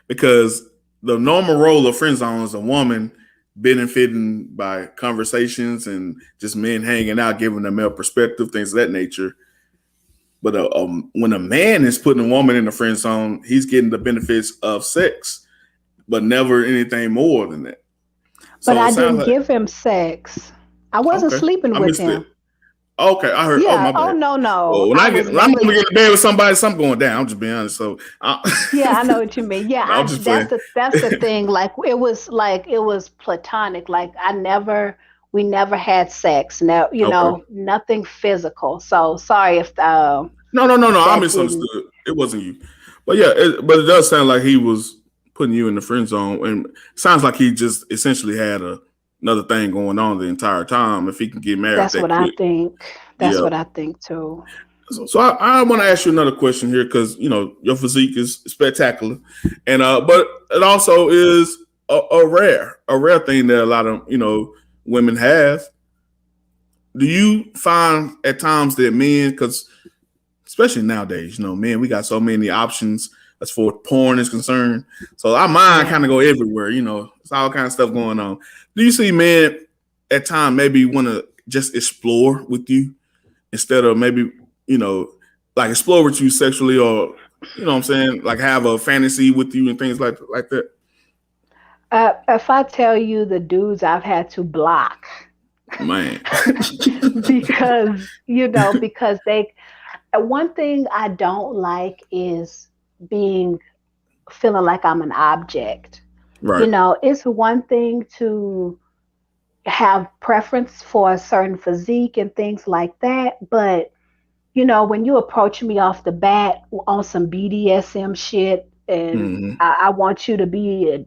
because the normal role of friend zone is a woman benefiting by conversations and just men hanging out, giving a male perspective, things of that nature. But when a man is putting a woman in the friend zone, he's getting the benefits of sex, but never anything more than that. But So it I sounds didn't like give him sex. I wasn't Okay, sleeping I with missed it. him. Okay, I heard. Oh, Yeah. my Oh bad. no, Well, no. when I I get, was when I'm gonna literally. get in bed with somebody, something going down. I'm just being honest. So, Yeah, I know what you mean. Yeah, no, I'm just playing. that's the thing. Like it was platonic. Like we never had sex. No, Okay. nothing physical. So sorry if No. I that didn't. misunderstood. It wasn't you. But yeah, but it does sound like he was putting you in the friend zone, and it sounds like he just essentially had another thing going on the entire time. If he can get married That's that what I quick, think. That's yeah. what I think too. So I want to ask you another question here because your physique is spectacular, and but it also is a rare thing that a lot of women have. Do you find at times that men, because especially nowadays, men, we got so many options as far as porn is concerned. So our mind Yeah. kind of go everywhere. It's all kind of stuff going on. Do you see men at times maybe want to just explore with you instead of maybe like explore with you sexually, or what I'm saying, like have a fantasy with you and things like that? If I tell you the dudes I've had to block Man. because because they one thing I don't like is being feeling like I'm an object. Right. It's one thing to have preference for a certain physique and things like that, but when you approach me off the bat on some BDSM shit, and Hmm. I want you to be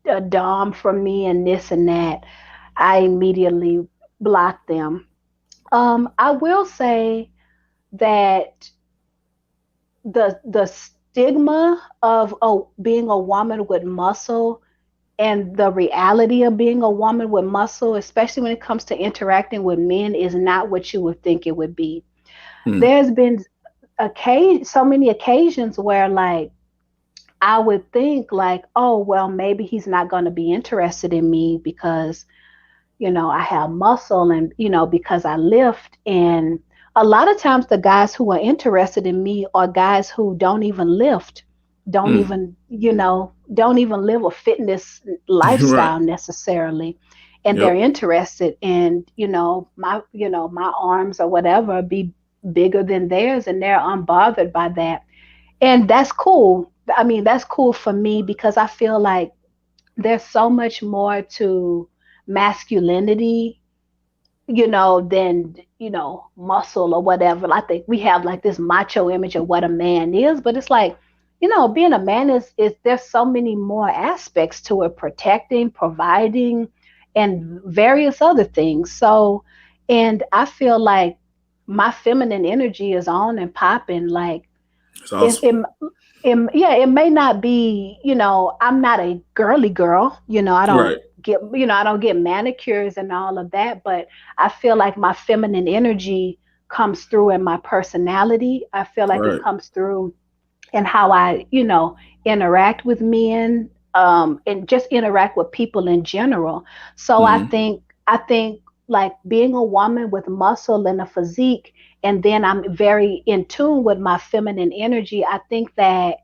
a dom for me and this and that, I immediately block them. I will say that the stigma of being a woman with muscle and the reality of being a woman with muscle, especially when it comes to interacting with men, is not what you would think it would be. Hmm. There's been so many occasions where like I would think like, oh well, maybe he's not going to be interested in me because I have muscle and because I lift. And a lot of times the guys who are interested in me are guys who don't even lift, don't Hmm. even don't even live a fitness Right. lifestyle necessarily, and they're Yep. interested in my arms or whatever be bigger than theirs, and they're unbothered by that. And that's cool. I mean, that's cool for me because I feel like there's so much more to masculinity, than, muscle or whatever. I think we have like this macho image of what a man is, but it's like, being a man is there's so many more aspects to it, protecting, providing, and various other things. So, and I feel like my feminine energy is on and popping. Like It's it, awesome. it, yeah, it may not be, I'm not a girly girl, Right. I don't get manicures and all of that, but I feel like my feminine energy comes through in my personality. I feel like it Right. comes through in how I, interact with men, and just interact with people in general. So Hmm. I think like being a woman with muscle and a physique, and then I'm very in tune with my feminine energy. I think that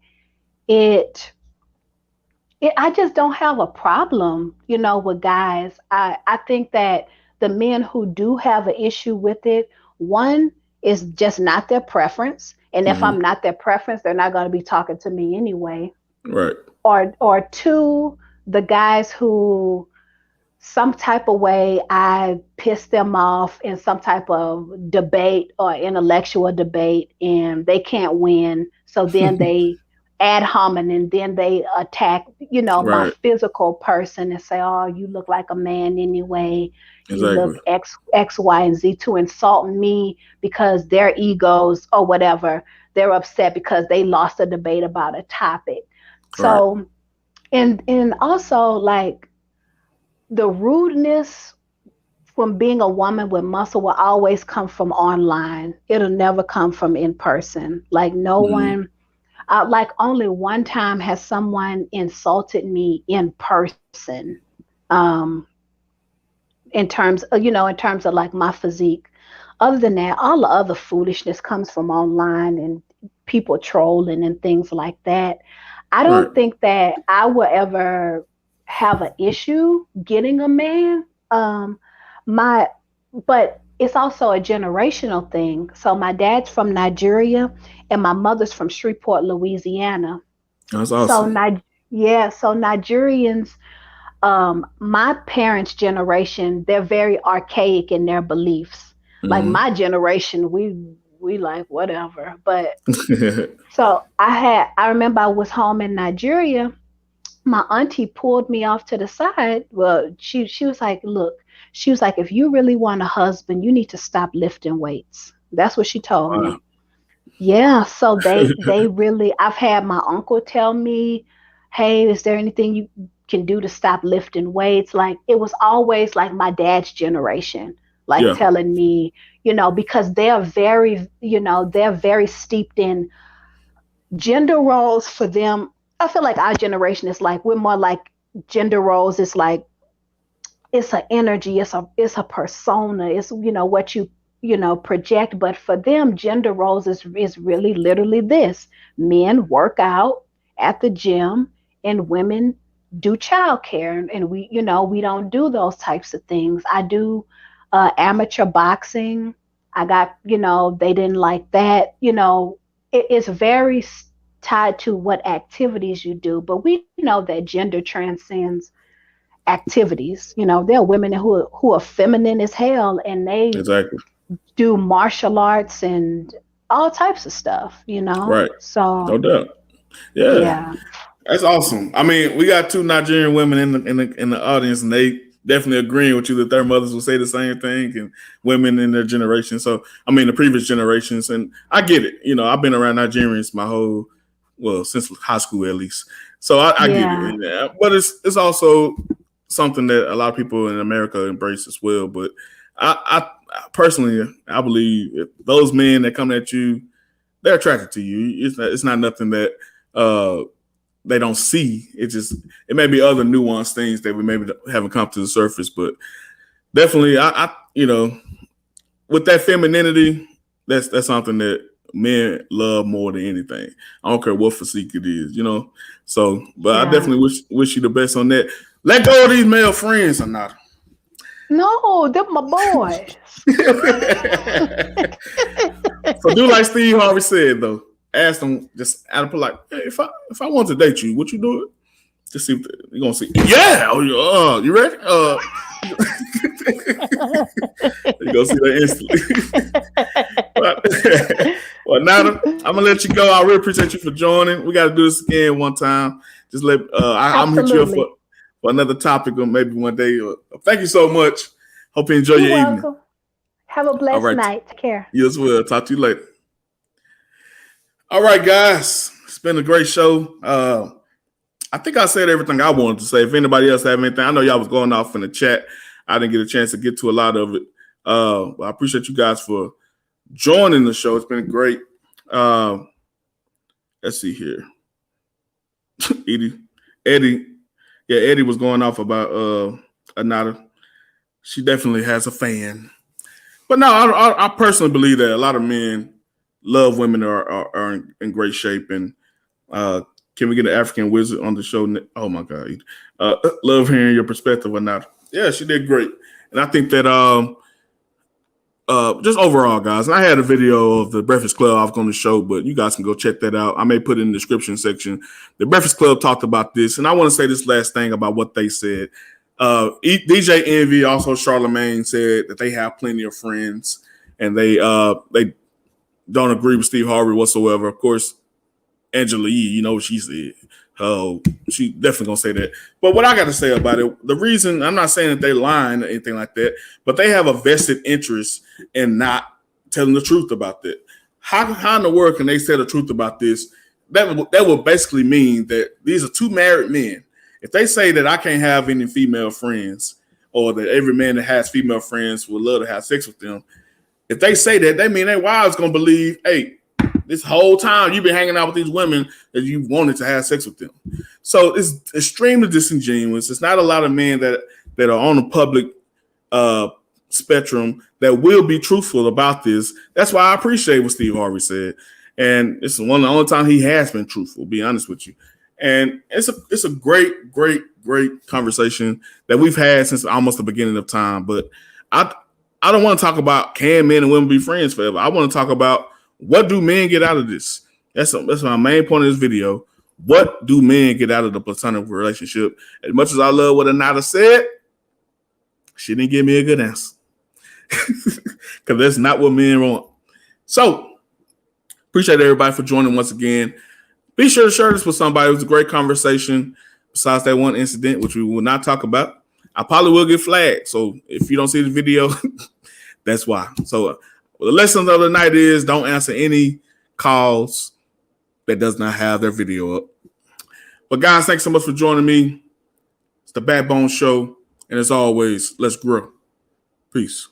it, I just don't have a problem, with guys. I think that the men who do have an issue with it, one is just not their preference. And if Hmm. I'm not their preference, they're not going to be talking to me anyway. Right. Or two, the guys who some type of way I piss them off in some type of debate or intellectual debate and they can't win. So then they ad hominem, then they attack, my Right. physical person and say, oh, you look like a man anyway. You look Exactly. X, Y, and Z to insult me because their egos or whatever, they're upset because they lost a debate about a topic. Right. So, and also like the rudeness from being a woman with muscle will always come from online. It'll never come from in person. Like no Hmm. one, like only one time has someone insulted me in person. Um, in terms of like my physique. Other than that, all the other foolishness comes from online and people trolling and things like that. I Right. don't think that I will ever have an issue getting a man. My but it's also a generational thing. So my dad's from Nigeria and my mother's from Shreveport, Louisiana. That's So awesome. Yeah, so Nigerians, my parents' generation, they're very archaic in their beliefs. Like Hmm. my generation, we like whatever. But so I remember I was home in Nigeria. My auntie pulled me off to the side. Well, she was like, look, she was like, if you really want a husband, you need to stop lifting weights. That's what she told Wow. me. Yeah, so they really, I've had my uncle tell me, hey, is there anything you can do to stop lifting weights? Like it was always like my dad's generation, like Yeah, telling me, because they're very steeped in gender roles for them. I feel like our generation is like we're more like gender roles. It's like it's an energy, it's a persona, it's what you project. But for them, gender roles is really literally this: men work out at the gym, and women do childcare, and we don't do those types of things. I do amateur boxing. I got they didn't like that. It's very tied to what activities you do, but we know that gender transcends activities. There are women who are feminine as hell, and they exactly. do martial arts and all types of stuff. Right. So No doubt. Yeah. yeah, That's awesome. I mean, we got two Nigerian women in the audience, and they definitely agreeing with you that their mothers will say the same thing, and women in their generation. So, I mean, the previous generations, and I get it. I've been around Nigerians my whole, well, since high school at least. So I get it. yeah, But it's also something that a lot of people in America embrace as well. But I personally, I believe if those men that come at you, they're attracted to you. It's not nothing that. They don't see. It may be other nuanced things that we maybe haven't come to the surface, but definitely, with that femininity, that's something that men love more than anything. I don't care what physique it is. So, but I yeah. definitely wish you the best on that. Let go of these male friends or not. No, they're my boys. So do like Steve Harvey said though. Ask them just out of polite. Hey, if I want to date you, would you do it? Just see if you're gonna see. Yeah. You ready? You go see that instantly. Well, Nada, I'm gonna let you go. I really appreciate you for joining. We got to do this again one time. Just I'm gonna hit you up Absolutely. for another topic or maybe one day. Thank you so much. Hope you enjoy You're your evening. welcome. Have a All blessed right. night. Take care. You as well. Talk to you later. All right, guys. It's been a great show. I think I said everything I wanted to say. If anybody else have anything, I know y'all was going off in the chat. I didn't get a chance to get to a lot of it. But I appreciate you guys for joining the show. It's been great. Let's see here. Eddie. Yeah, Eddie was going off about Anata. She definitely has a fan. But no, I personally believe that a lot of men love women that are in great shape. And can we get an African wizard on the show? Oh my God. Love hearing your perspective or not. Yeah, she did great. And I think that just overall, guys, and I had a video of the Breakfast Club off on the show, but you guys can go check that out. I may put it in the description section. The Breakfast Club talked about this, and I want to say this last thing about what they said. DJ Envy, also Charlemagne, said that they have plenty of friends, and they don't agree with Steve Harvey whatsoever. Of course, Angela Yee, you know what she said. Oh, she definitely gonna say that. But what I got to say about it, the reason I'm not saying that they're lying or anything like that, but they have a vested interest in not telling the truth about that. How in the world can they tell the truth about this? That would basically mean that these are two married men. If they say that I can't have any female friends, or that every man that has female friends would love to have sex with them, if they say that, they mean their wives gonna believe, hey, this whole time you've been hanging out with these women that you wanted to have sex with them. So it's extremely disingenuous. It's not a lot of men that are on the public spectrum that will be truthful about this. That's why I appreciate what Steve Harvey said. And it's one of the only time he has been truthful, to be honest with you. And it's a great, great, great conversation that we've had since almost the beginning of time. But I don't want to talk about can men and women be friends forever. I want to talk about what do men get out of this. That's my main point of this video. What do men get out of the platonic relationship? As much as I love what Anata said, she didn't give me a good answer. Because that's not what men want. So, appreciate everybody for joining once again. Be sure to share this with somebody. It was a great conversation. Besides that one incident, which we will not talk about, I probably will get flagged. So if you don't see the video, that's why. So the lesson of the night is don't answer any calls that does not have their video up. But guys, thanks so much for joining me. It's the Backbone Show. And as always, let's grow. Peace.